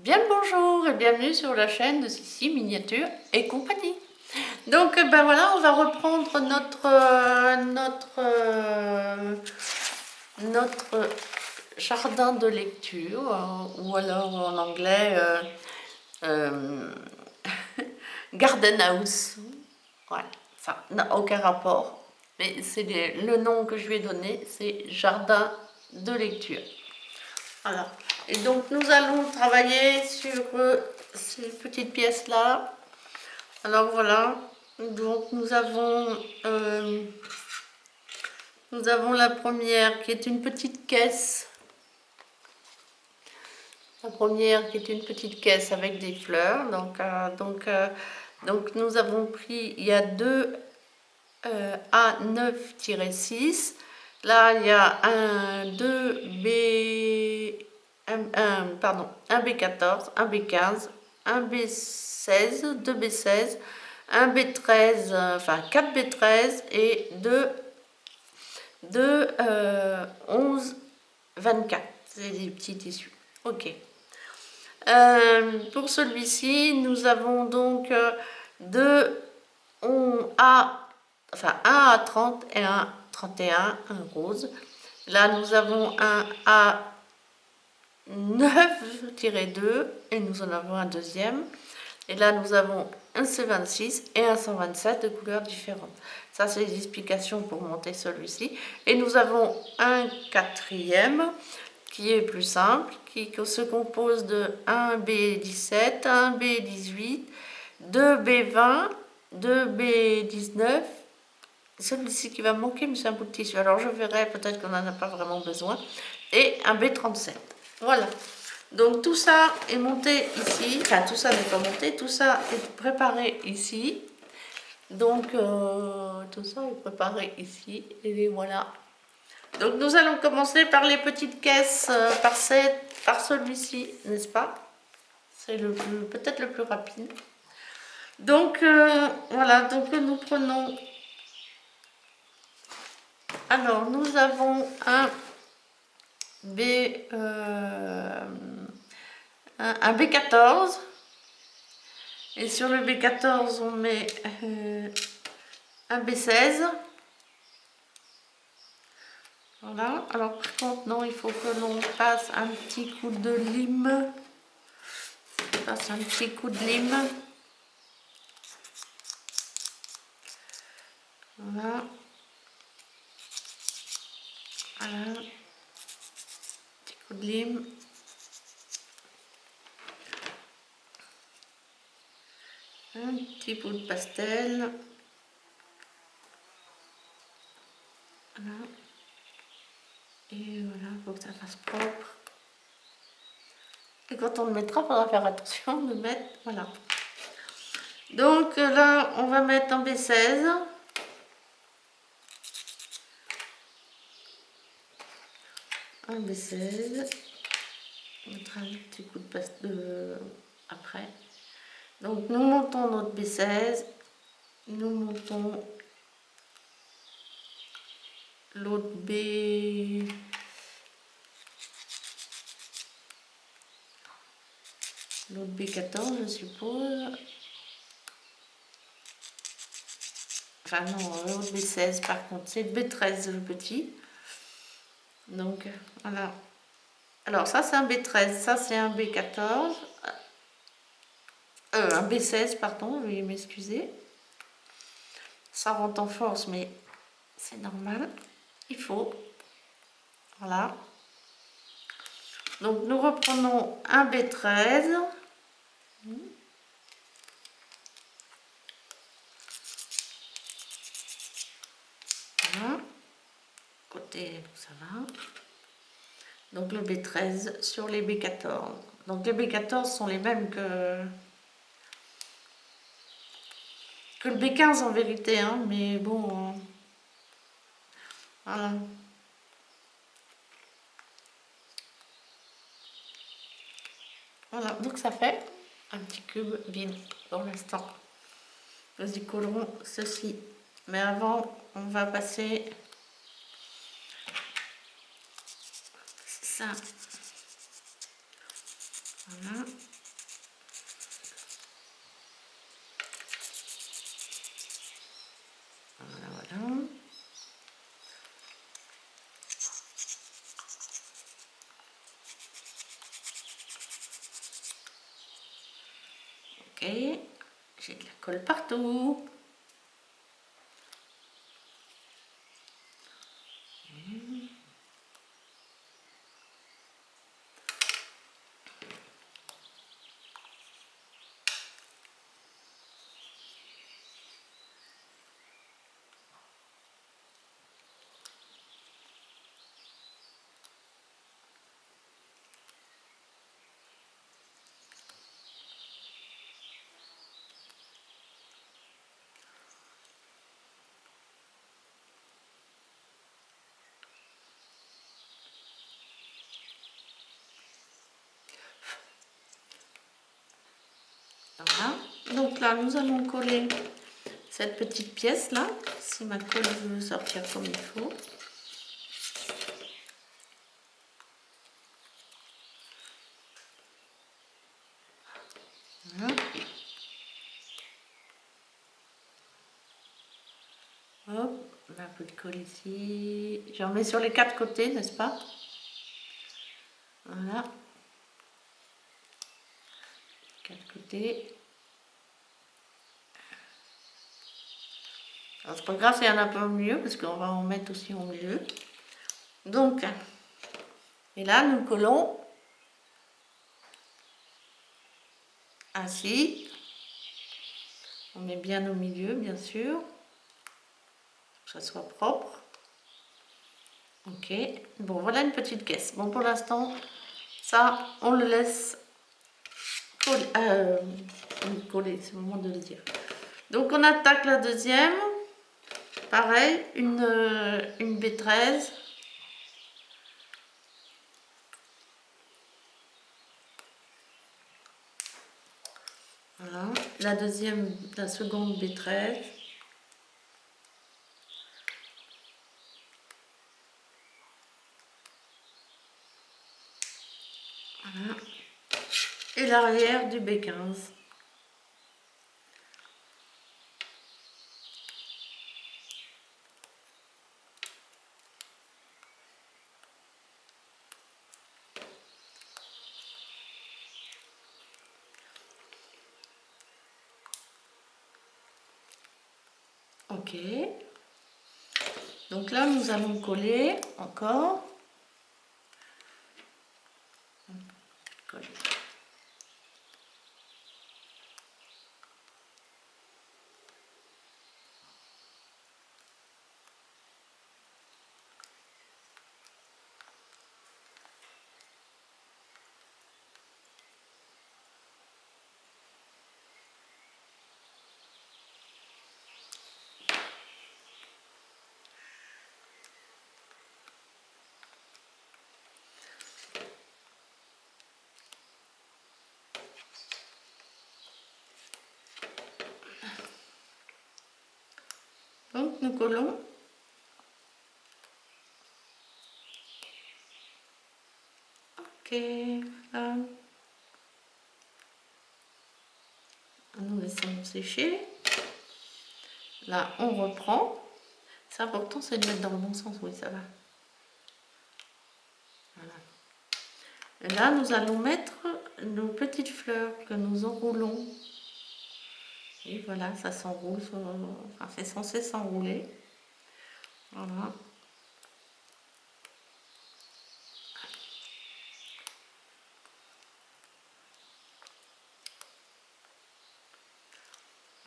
Bien le bonjour et bienvenue sur la chaîne de Sissi Miniature et compagnie. Donc ben voilà, on va reprendre notre jardin de lecture, ou alors en anglais euh, garden house. Ouais, ça n'a aucun rapport, mais c'est le nom que je lui ai donné, c'est jardin de lecture. Voilà. Et donc nous allons travailler sur ces petites pièces là. Alors voilà, donc nous avons la première qui est une petite caisse. La première qui est une petite caisse avec des fleurs. Donc nous avons pris, il y a deux A9-6. Là il y a un 2B, un B14, un B15, un B16, 2B16, un B13, enfin 4 B13 et 2 11 24. C'est des petits tissus. Ok. Pour celui-ci, nous avons donc deux enfin un A30 et un 31, un rose. Là, nous avons un A9-2 et nous en avons un deuxième. Et là, nous avons un C26 et un 127 de couleurs différentes. Ça, c'est les explications pour monter celui-ci. Et nous avons un quatrième qui est plus simple, qui se compose de 1 B17, 1 B18, 2 B20, 2 B19. Celui-ci qui va me manquer, mais c'est un bout de tissu. Alors je verrai, peut-être qu'on n'en a pas vraiment besoin. Et un B37. Voilà. Donc tout ça est monté ici. Enfin, tout ça n'est pas monté. Tout ça est préparé ici. Donc tout ça est préparé ici. Et voilà. Donc nous allons commencer par les petites caisses, par celui-ci, n'est-ce pas? C'est peut-être le plus rapide. Donc voilà, donc nous prenons. Alors nous avons un un B14. Et sur le B14, on met un B16. Voilà. Alors par contre, non, il faut que l'on passe un petit coup de lime. On passe un petit coup de lime. Voilà. Voilà. Petit coup de lime. Un petit bout de pastel. Voilà. Et voilà, il faut que ça fasse propre. Et quand on le mettra, il faudra faire attention de mettre. Voilà. Donc là, on va mettre un B16. Un B16. On mettra un petit coup de pastel après. Donc nous montons notre B16. Nous montons l'autre l'autre B14, je suppose. Enfin non, l'autre B16 par contre, c'est le B13 le petit. Donc voilà. Alors ça c'est un B13, ça c'est un B14. Un B16, pardon, veuillez m'excuser. Ça rentre en force, mais c'est normal. Il faut. Voilà. Donc nous reprenons un B13. Voilà. Côté, ça va. Donc le B13 sur les B14. Donc les B14 sont les mêmes que le B15 en vérité, hein, mais bon. Voilà. Voilà, donc ça fait un petit cube vide pour l'instant. Nous y collerons ceci. Mais avant, on va passer ça. Voilà. colle partout. Voilà. Donc là, nous allons coller cette petite pièce là, si ma colle veut sortir comme il faut. Voilà. Hop, un peu de colle ici. J'en mets sur les 4 côtés, n'est-ce pas? Voilà. 4 côtés. Alors c'est pas grave s'il y en a un peu au milieu, parce qu'on va en mettre aussi au milieu. Donc, et là nous collons ainsi. On met bien au milieu, bien sûr, pour que ça soit propre. Ok, bon voilà une petite caisse. Bon pour l'instant, ça on le laisse coller, c'est le moment de le dire. Donc on attaque la deuxième. Pareil, une B13. Voilà, la seconde B13. Voilà. Et l'arrière du B15. Ok. Donc là, nous allons coller encore. Coller. Donc nous collons. Ok, voilà. Nous laissons sécher. Là, on reprend. C'est important, c'est de mettre dans le bon sens. Oui, ça va. Voilà. Et là, nous allons mettre nos petites fleurs que nous enroulons. Et voilà, ça s'enroule. Enfin, c'est censé s'enrouler. Voilà.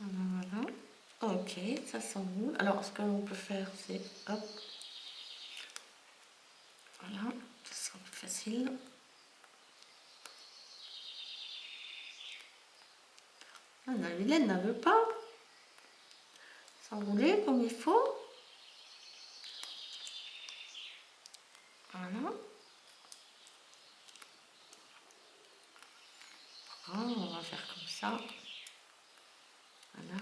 Voilà. Ok, ça s'enroule. Alors, ce que l'on peut faire, c'est hop. Voilà, ça sera plus facile. Ah, la vilaine ne veut pas s'enrouler comme il faut. Voilà. Oh, on va faire comme ça. Voilà.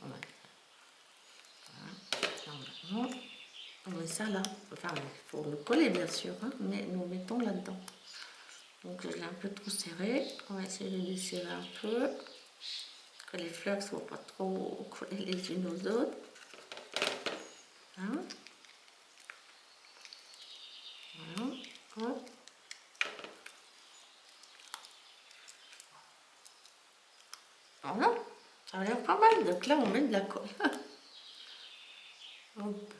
Voilà. Normalement, on met ça là. Enfin, il faut le coller bien sûr, hein, mais nous mettons là-dedans. Donc je l'ai un peu trop serré. On va essayer de desserrer un peu. Que les fleurs ne soient pas trop collées les unes aux autres. Hein. Hein. Voilà, ça a l'air pas mal. Donc là, on met de la colle. Hop.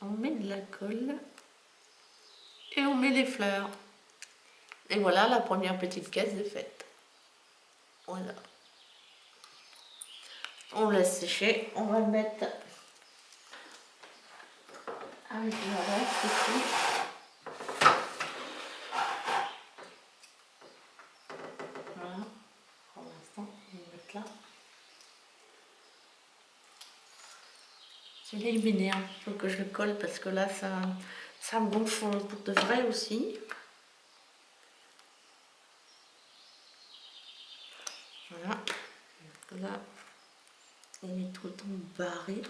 On met de la colle et on met les fleurs. Et voilà, la première petite caisse est faite. Voilà. On laisse sécher. On va le mettre avec le reste ici. Voilà. Pour l'instant, on va le mettre là. Celui-là, il m'énerve. Il faut que je le colle parce que là, ça me gonfle pour de vrai aussi. Voilà. Là, il est tout le temps barré.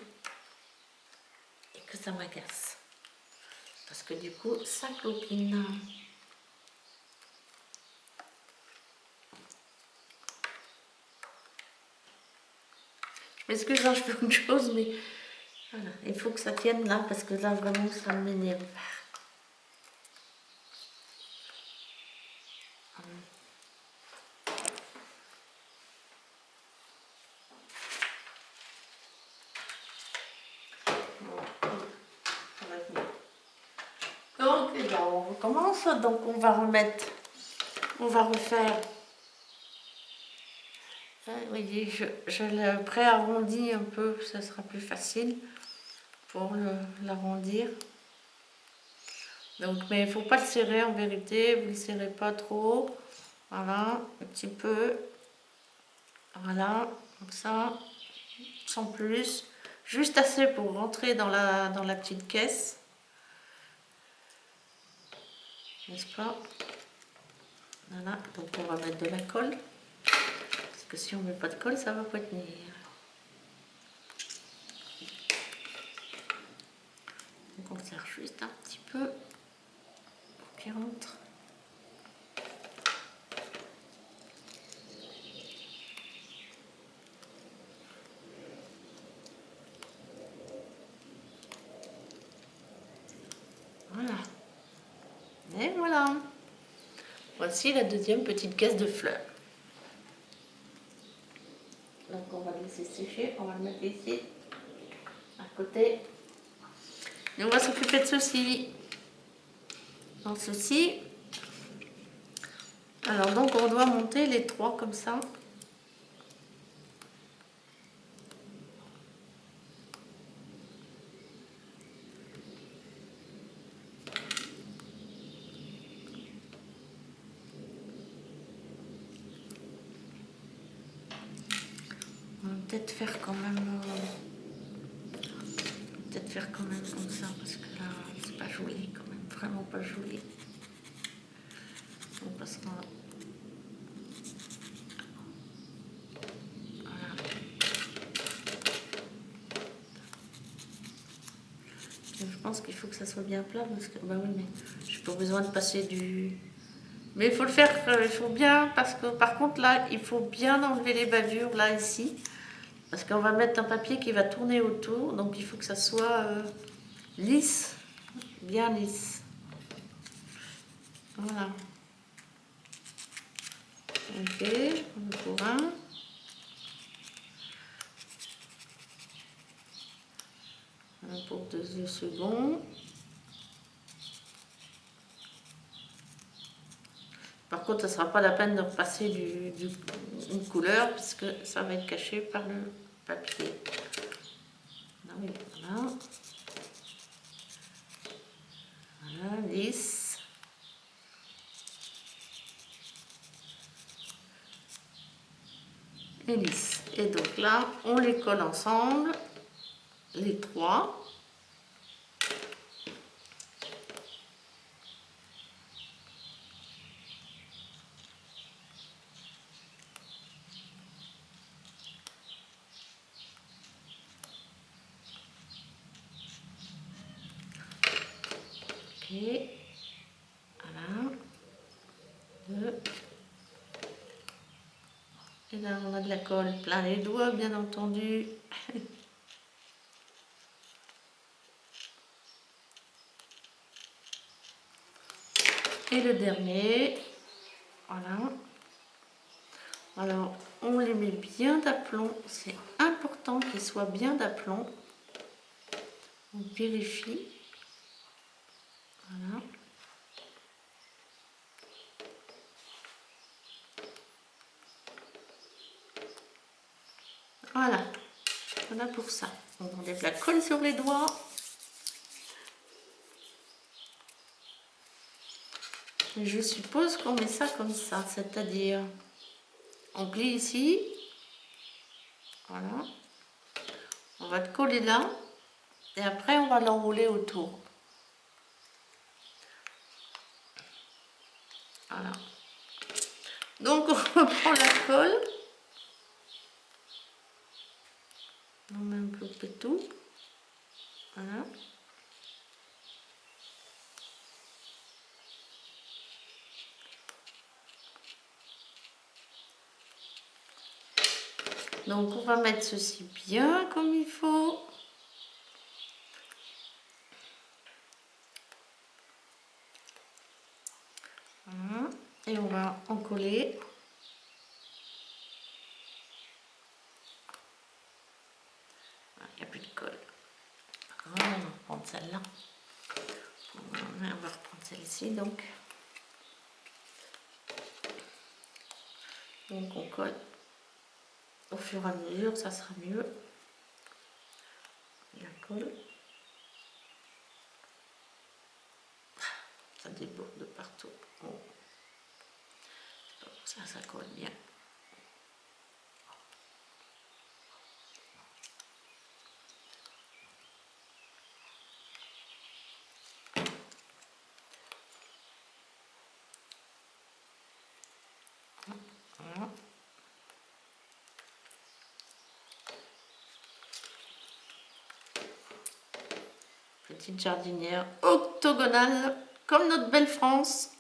Et que ça m'agace. Parce que du coup, ça clopine. Je m'excuse, hein, je fais autre chose, mais voilà, il faut que ça tienne là, parce que là, vraiment, ça m'énerve. Donc, là, on recommence. Donc, on va remettre, on va refaire. Vous voyez, je le pré-arrondis un peu, ça sera plus facile pour l'arrondir. Donc, mais il ne faut pas le serrer en vérité, vous ne le serrez pas trop. Voilà, un petit peu. Voilà, comme ça, sans plus. Juste assez pour rentrer dans la petite caisse. N'est-ce pas? Voilà, donc on va mettre de la colle. Parce que si on ne met pas de colle, ça ne va pas tenir. Donc on serre juste un petit peu pour qu'il rentre. Voilà. Et voilà. Voici la deuxième petite caisse de fleurs. Donc on va le laisser sécher, on va le mettre ici, à côté. Et on va s'occuper de ceci. Dans ceci. Alors donc on doit monter les trois comme ça. On va peut-être faire quand même... peut-être faire quand même comme ça, parce que là, c'est pas joli quand même, vraiment pas joli. On passera... Voilà. Je pense qu'il faut que ça soit bien plat, parce que... Bah oui, mais j'ai pas besoin de passer du... Mais il faut le faire, il faut bien, parce que par contre là, il faut bien enlever les bavures, là, ici. Parce qu'on va mettre un papier qui va tourner autour, donc il faut que ça soit lisse, bien lisse. Voilà. Ok, pour un. Un pour deux secondes. Par contre, ça ne sera pas la peine de repasser une couleur, puisque ça va être caché par le papier. Voilà. Voilà, lisse. Et lisse. Et donc là, on les colle ensemble, les trois. Ok. Voilà. Deux. Et là, on a de la colle plein les doigts, bien entendu. Et le dernier, voilà. Alors, on les met bien d'aplomb. C'est important qu'ils soient bien d'aplomb. On vérifie. Voilà. Voilà. Voilà pour ça. On enlève la colle sur les doigts. Et je suppose qu'on met ça comme ça, c'est-à-dire on plie ici. Voilà. On va le coller là. Et après, on va l'enrouler autour. Voilà. Donc, on reprend la colle. On met un peu de tout. Voilà. Donc, on va mettre ceci bien comme il faut. Voilà. Et on va en coller. Il n'y a plus de colle. Voilà, on va reprendre celle-là. On va reprendre celle-ci donc. Donc on colle au fur et à mesure, ça sera mieux. La colle. Ça déborde de partout. Bon. Ça colle bien. Voilà. Petite jardinière octogonale, comme notre belle France.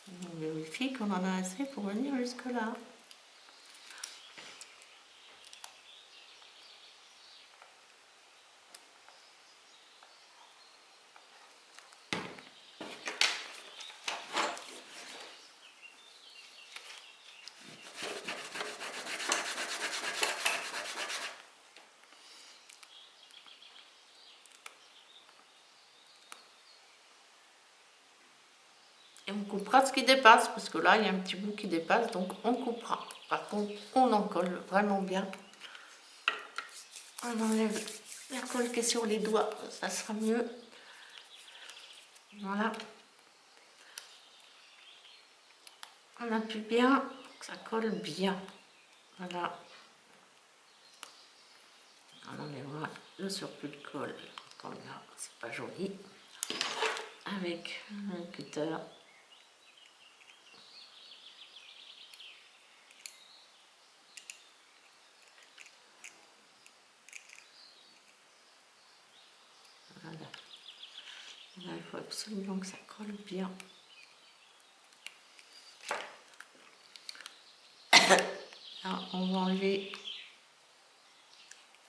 On vérifie qu'on en a assez pour venir jusque là. Et on coupera ce qui dépasse, parce que là, il y a un petit bout qui dépasse, donc on coupera. Par contre, on en colle vraiment bien. On enlève la colle qui est sur les doigts, ça sera mieux. Voilà. On appuie bien, pour que ça colle bien. Voilà. On enlèvera le surplus de colle. Comme là, c'est pas joli. Avec un cutter. Voilà. Là, il faut absolument que ça colle bien. Là, on va enlever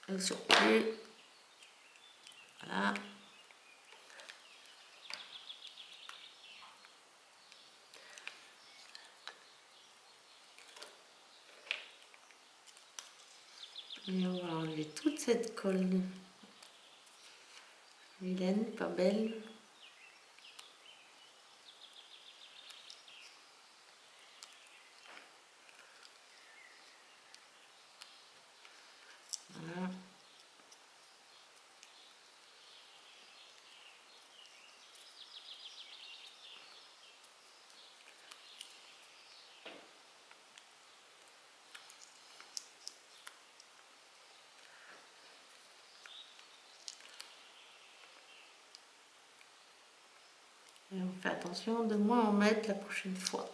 le surplus. Voilà. Et on va enlever toute cette colle vilaine, pas belle. Voilà. Et on fait attention de moins en mettre la prochaine fois.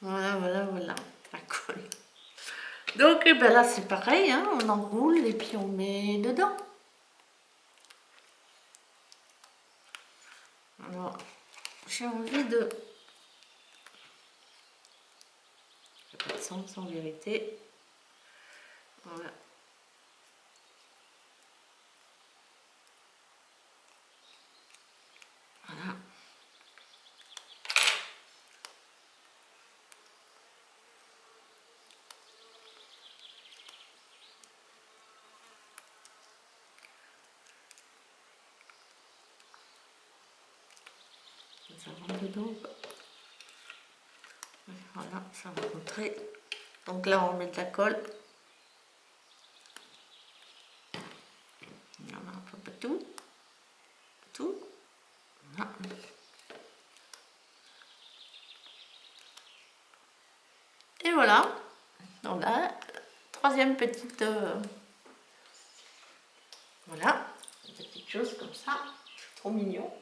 Voilà, voilà, voilà. Ça colle. Donc, eh ben là, c'est pareil, hein, on enroule et puis on met dedans. Alors, j'ai envie de... Il n'y a pas de sens en vérité. Voilà. Voilà. Ça rentre dedans ou pas? Voilà, ça va rentrer. Donc là, on met de la colle. Voilà, un peu tout. Tout. Voilà. Et voilà. On a troisième petite... voilà. Une petite chose comme ça. Trop mignon.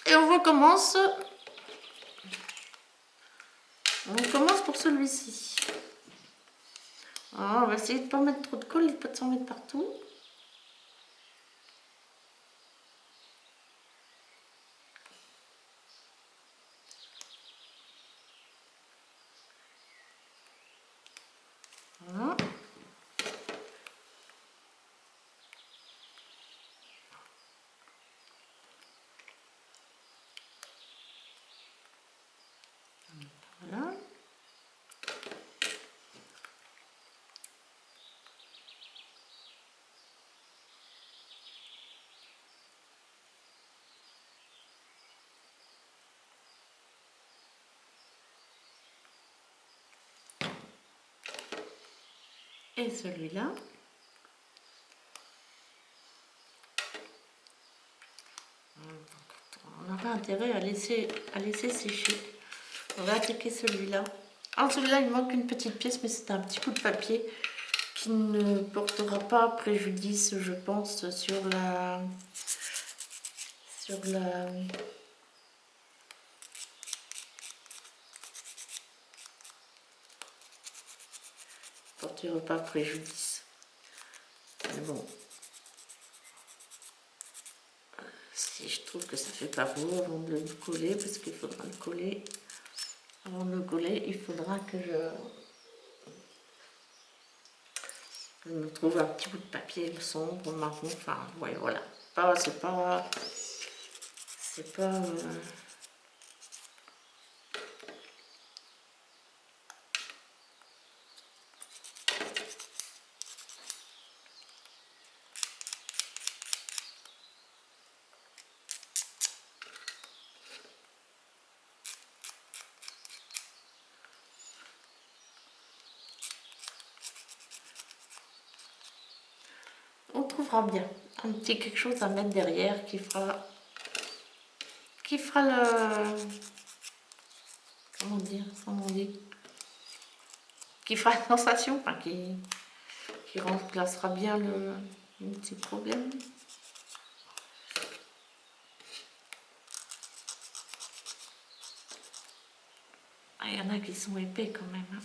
Et on recommence. On commence pour celui-ci. On va essayer de ne pas mettre trop de colle et de ne pas s'en mettre partout. Voilà. Voilà. Et celui-là. On aura intérêt à laisser sécher. On va attaquer celui-là. Alors celui-là, il manque une petite pièce, mais c'est un petit bout de papier qui ne portera pas préjudice, je pense, sur la... portera pas préjudice. Mais bon, si je trouve que ça fait pas beau avant de le coller, parce qu'il faudra le coller. Avant de le coller, il faudra que je me trouve un petit bout de papier sombre, marron, enfin, ouais, voilà. C'est pas... On trouvera bien un petit quelque chose à mettre derrière qui fera le... comment dire, qui fera la sensation, enfin qui remplacera bien le petit problème. Ah, il y en a qui sont épais quand même. Hein.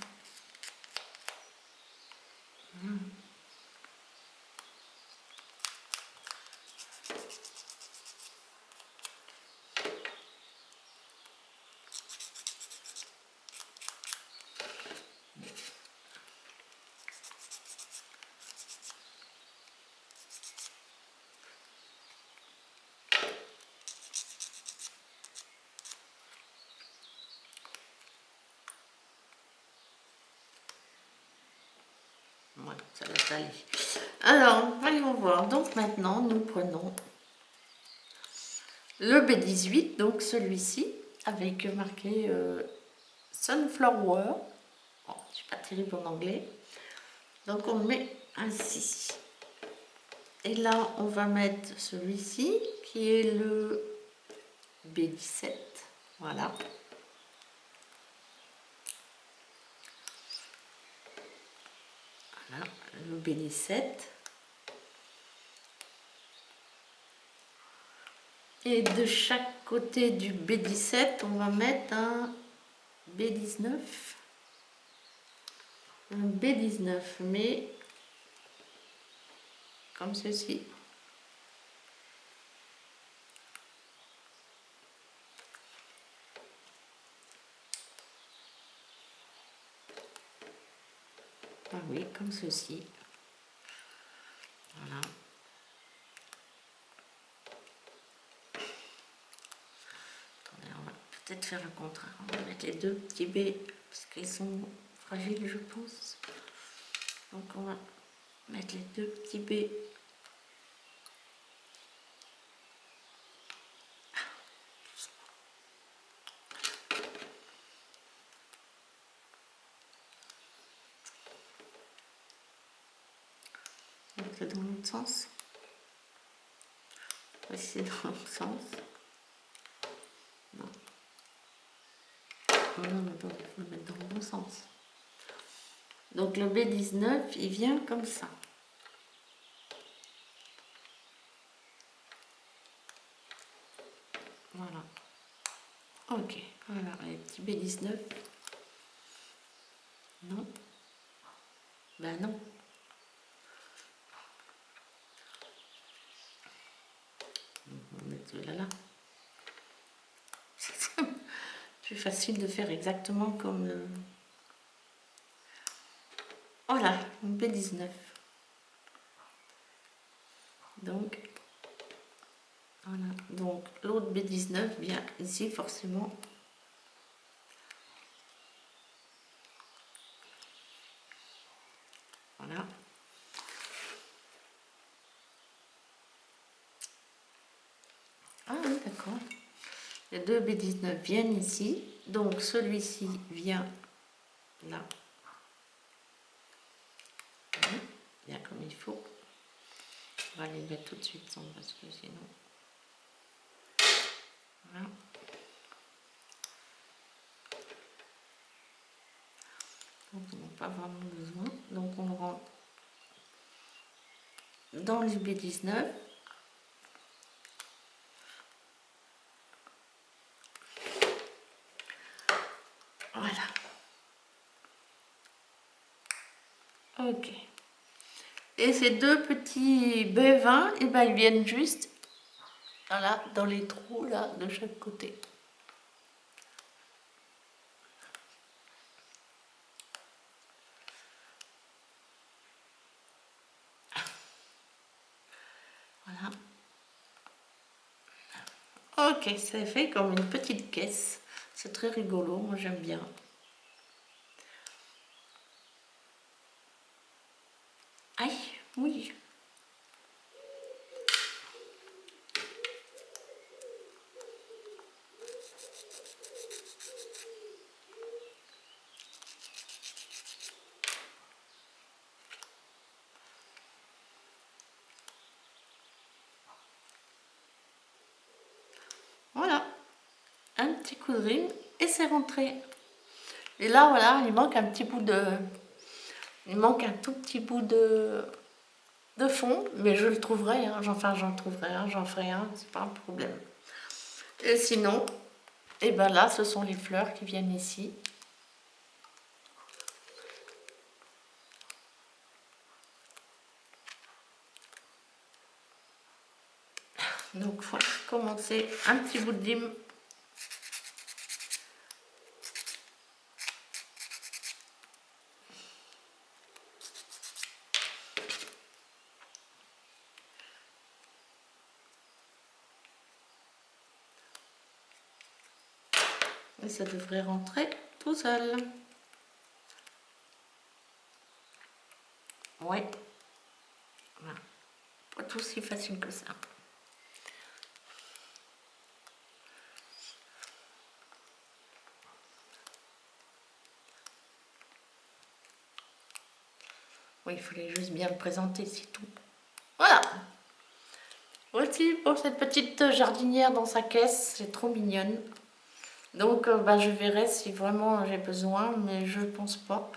Voilà, ça laisse aller. Alors, allons voir. Donc maintenant, nous prenons le B18, donc celui-ci, avec marqué Sunflower. Bon, je suis pas terrible en anglais. Donc on le met ainsi. Et là, on va mettre celui-ci, qui est le B17. Voilà. Voilà, le B17. Et de chaque côté du B17, on va mettre un B19. Un B19, mais comme ceci. Ah oui, comme ceci. Voilà. Attendez, on va peut-être faire le contraire. On va mettre les deux petits B parce qu'ils sont fragiles, je pense. Donc on va mettre les deux petits B. Donc c'est dans l'autre sens. C'est dans l'autre sens. Non. Non, mais il faut le mettre dans le bon sens. Donc le B19, il vient comme ça. Voilà. Ok, voilà, les petits B19. Non. Ben non. On va mettre celui-là là. C'est plus facile de faire exactement comme le... Voilà, un B19. Donc, voilà. Donc, l'autre B19 vient ici forcément. Voilà. Ah oui, d'accord. Les deux B19 viennent ici. Donc, celui-ci vient là. Bien comme il faut. On va les mettre tout de suite sans parce que sinon... Voilà. Donc on n'a pas vraiment besoin. Donc on le rentre dans le B19. Voilà. Ok. Et ces deux petits B20, et ben, ils viennent juste voilà, dans les trous là de chaque côté. Voilà. Ok, c'est fait comme une petite caisse. C'est très rigolo, moi j'aime bien. Aïe, oui. Voilà. Un petit coup de rime et c'est rentré. Et là, voilà, il manque un petit bout de... Il manque un tout petit bout de fond, mais je le trouverai, hein. Enfin j'en trouverai un, j'en ferai un, c'est pas un problème. Et sinon, et ben là ce sont les fleurs qui viennent ici. Donc voilà, commencer un petit bout de lime. Et ça devrait rentrer tout seul. Ouais. Voilà. Pas tout si facile que ça. Oui, il fallait juste bien le présenter, c'est tout. Voilà. Voici pour cette petite jardinière dans sa caisse, c'est trop mignonne. Donc bah, je verrai si vraiment j'ai besoin, mais je pense pas.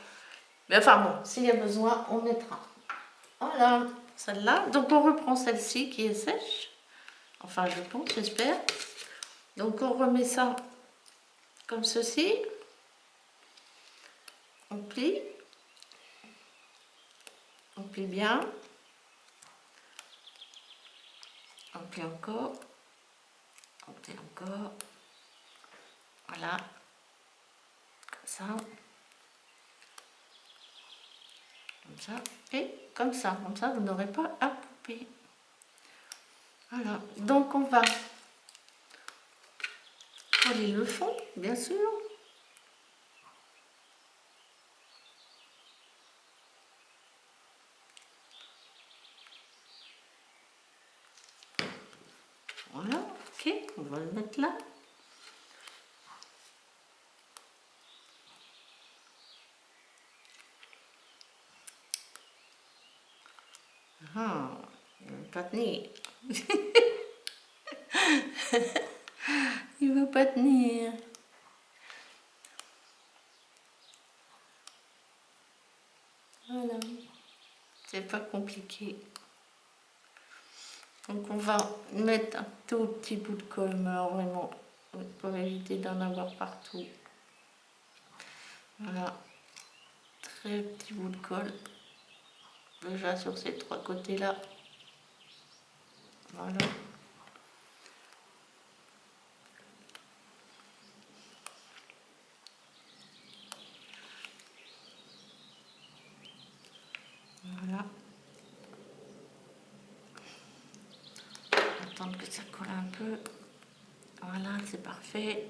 Mais enfin bon, s'il y a besoin, on mettra. Voilà, celle-là. Donc on reprend celle-ci qui est sèche. Enfin, je pense, j'espère. Donc, on remet ça comme ceci. On plie. On plie bien. On plie encore. On plie encore. Voilà. Comme ça. Comme ça. Et comme ça. Comme ça, vous n'aurez pas à couper. Voilà. Donc, on va coller le fond, bien sûr. Voilà, ok, on va le mettre là. Ah, il ne va pas tenir. Il ne va pas tenir. Voilà, c'est pas compliqué. Donc on va mettre un tout petit bout de colle, mais alors vraiment pour éviter d'en avoir partout. Voilà, très petit bout de colle. Déjà sur ces trois côtés là. Voilà. Voilà. Attendre que ça colle un peu. Voilà, c'est parfait.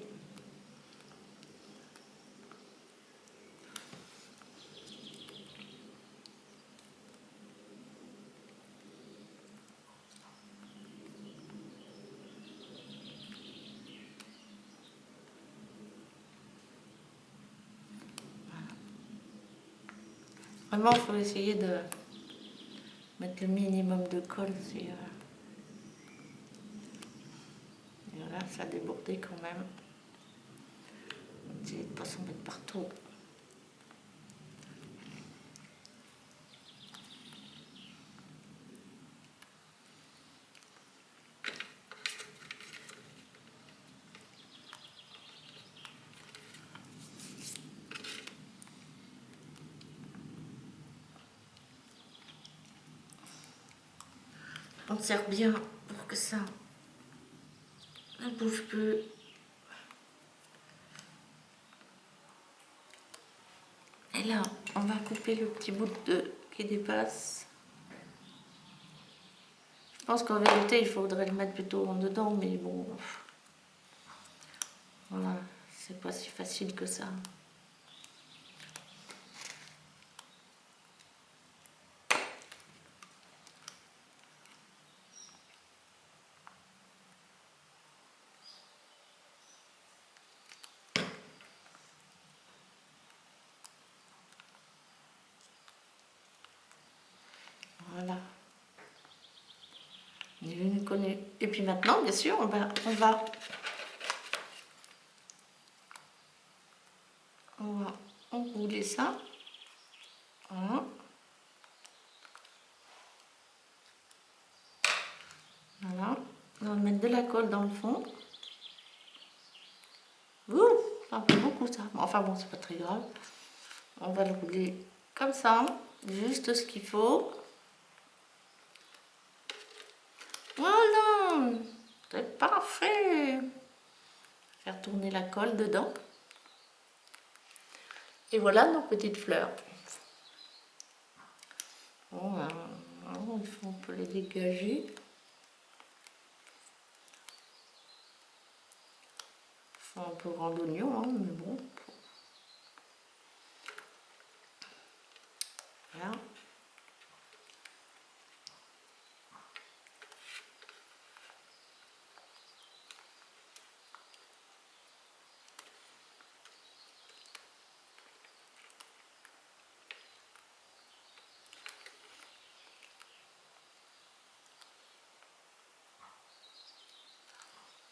Vraiment, il faut essayer de mettre le minimum de colle. Et voilà, ça a débordé quand même. Essayez de ne pas s'en mettre partout. On serre bien pour que ça ne bouge plus. Et là, on va couper le petit bout qui dépasse. Je pense qu'en vérité, il faudrait le mettre plutôt en dedans, mais bon, voilà, c'est pas si facile que ça. Voilà. Ni vu ni connu. Et puis maintenant, bien sûr, on va enrouler ça. Voilà. Voilà. On va mettre de la colle dans le fond. Ouh, ça en fait beaucoup ça. Enfin bon, c'est pas très grave. On va le rouler comme ça, juste ce qu'il faut. Voilà, c'est parfait. Faire tourner la colle dedans. Et voilà nos petites fleurs. Bon, on peut les dégager. Enfin, un peu grand d'oignon, hein, mais bon. Voilà.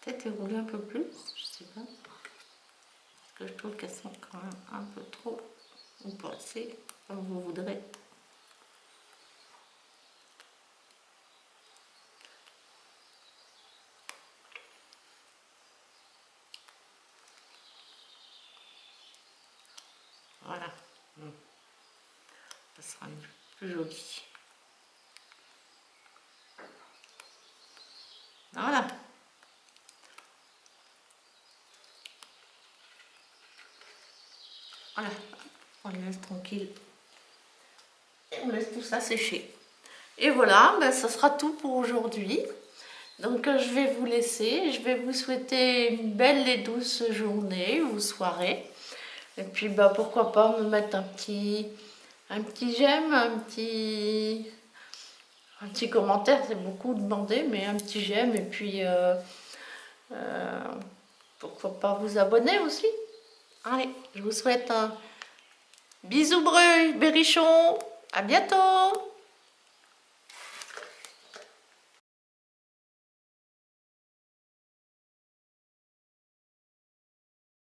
Peut-être les rouler un peu plus, je sais pas. Parce que je trouve qu'elles sont quand même un peu trop, ou pas assez, comme vous voudrez. sera plus joli. Voilà. Voilà, on les laisse tranquilles. Et on laisse tout ça sécher. Et voilà, ben, ça sera tout pour aujourd'hui. Donc je vais vous laisser. Je vais vous souhaiter une belle et douce journée ou soirée. Et puis bah, pourquoi pas me mettre un petit j'aime, un petit commentaire, c'est beaucoup demandé, mais un petit j'aime. Et puis pourquoi pas vous abonner aussi. Allez, je vous souhaite un bisou berrichon, à bientôt!